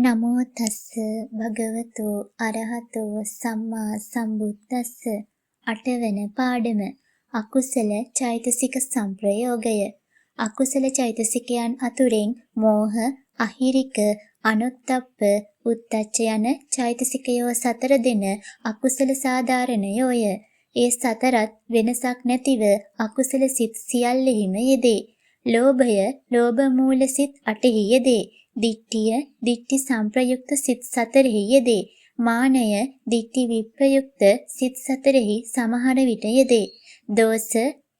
නමෝ තස්ස භගවතු අරහතෝ සම්මා සම්බුද්දස්ස. අටවන පාඩම අකුසල චෛතසික සංප්‍රයෝගය. අකුසල චෛතසිකයන් අතුරෙන් මෝහ, අහිරික, අනුත්තප්ප, උද්ධච්ච යන චෛතසිකයෝ සතර දෙන අකුසල සාධාරණයෝය. ඒ සතරත් වෙනසක් නැතිව අකුසල සිත් සියල්ලෙහිම යෙදේ. ලෝභය ලෝභ මූල සිත් 8හි යෙදේ. දිට්ඨිය දිට්ඨි සංප්‍රයුක්ත සිත් 4හි යෙදේ. මානය දිට්ඨි විප්‍රයුක්ත සිත් 4හි සමහර විට යෙදේ. දෝස,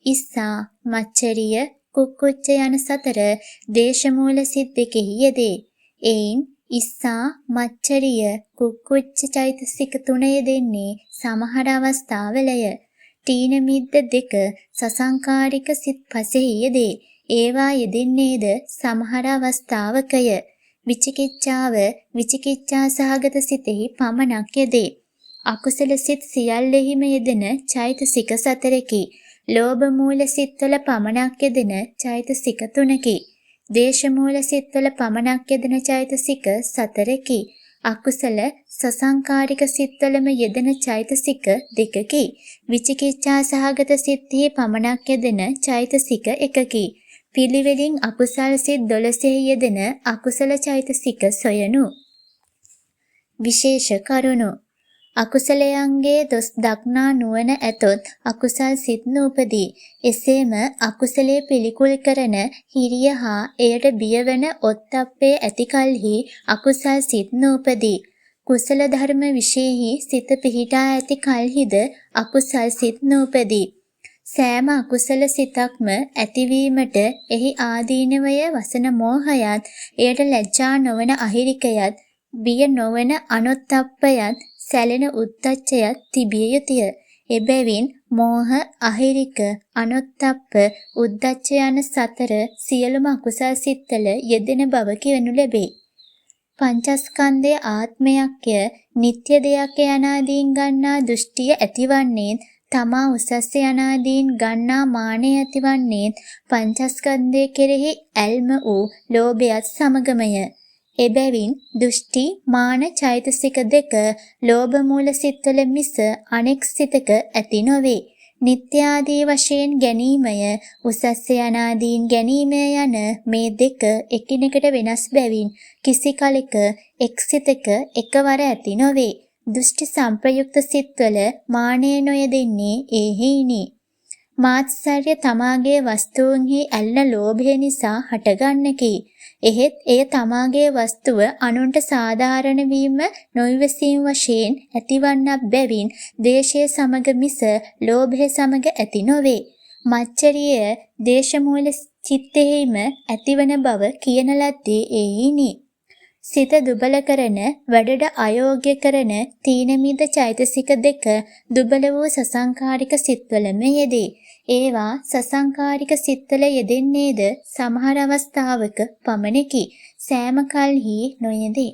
ඉස්සා, මච්චරිය, කුක්කුච්ච යන 4 දේශමූල සිත් 2හි යෙදේ. එයින් ඉස්සා, මච්චරිය, කුක්කුච්ච චෛතසික 3 යෙදෙන්නේ සමහර අවස්ථාවලය. තීන මිද්ද 2 සසංකාරික සිත් 5හි යෙදේ. ඒවා යෙදෙන්නේද සමහර අවස්ථාවකය. විචිකිච්ඡාව විචිකිච්ඡා සහගත සිතෙහි පමණක් යෙදේ. අකුසල සිත් සියල්ලෙහිම යෙදෙන චෛතසික 4කි. ලෝභ මූල සිත්වල පමණක් යෙදෙන චෛතසික 3කි. දේශ මූල සිත්වල පමණක් යෙදෙන චෛතසික 4කි. අකුසල සසංකාරික සිත්වලම යෙදෙන චෛතසික 2කි. විචිකිච්ඡා සහගත සිත්ෙහි පමණක් යෙදෙන චෛතසික 1කි. පිළිවෙලින් අකුසල් සිත් 12හි යෙදෙන අකුසල චෛතසික සොයනු. විශේෂ කරුණු. අකුසලයන්ගේ දොස් දක්නා නුවණ ඇතොත් අකුසල් සිත් නූපදී. එසේම අකුසලයේ පිළිකුල් කරන හිරිය හා එයට බියවන ඔත්තප්පේ ඇති කලෙහි අකුසල් සිත් නූපදී. කුසල ධර්ම විශේෂෙහි සිත පිහිටා ඇති කලෙහිද අකුසල් සිත් නූපදී. සෑම අකුසල සිතක්ම ඇතිවීමට එහි ආදීනවය වසන මෝහයත්, එයට ලැජ්ජා නොවන අහිරිකයත්, බිය නොවන අනුත්තප්පයත්, සැලෙන උද්ධච්චයත් තිබිය යුතුය. එබැවින් මෝහ, අහිරික, අනුත්තප්ප, උද්ධච්ච යන 4 සියලුම අකුසල් සිත්වල යෙදෙන බව කියනු ලැබේ. පංචස්කන්ධයේ ආත්මයක්ය, නිත්‍ය දෙයක් යනාදීන් ගන්නා දෘෂ්ටිය ඇතිවන්නේත්, තමා උසස් යනාදීන් ගන්නා මානය ඇතිවන්නේත් පංචස්කන්ධය කෙරෙහි ඇල්ම වූ ලෝභයත් සමගමය. එබැවින් දෘෂ්ටි මාන චෛතසික 2 ලෝභ මූල සිත්වල මිස අනෙක් සිතක ඇති නොවේ. නිත්‍යාදී වශයෙන් ගැනීමය, උසස් යනාදීන් ගැනීමය යන මේ දෙක එකිනෙකට වෙනස් බැවින් කිසි කලෙක එක් සිතක එකවර ඇති නොවේ. දෘෂ්ටි සංප්‍රයුක්ත සිත්වල මානය නොයෙදෙන්නේ ඒහිණි. මාත්සර්ය තමාගේ වස්තුන්හි ඇල්න ලෝභය නිසා හටගන්නකි. එහෙත් එය තමාගේ වස්තුව අනුන්ට සාධාරණ වීම නොයිවසීම වශයෙන් ඇතිවන්නක් බැවින් දේශය සමග මිස ලෝභය සමග ඇති නොවේ. මච්චරිය දේශමූල චිත්තෙහිම ඇතිවන බව කියන ලද්දේ ඒහිණි. සිත දුබල කරන, වැඩට අයෝග්‍ය කරන තීන මිද්ද චෛතසික 2 දුබල වූ සසංකාරික සිත්වලම යෙදේ. ඒවා සසංකාරික සිත්වල යෙදෙන්නේද සමහර අවස්ථාවක පමණකි. සෑම කල්හි නොයෙදේ.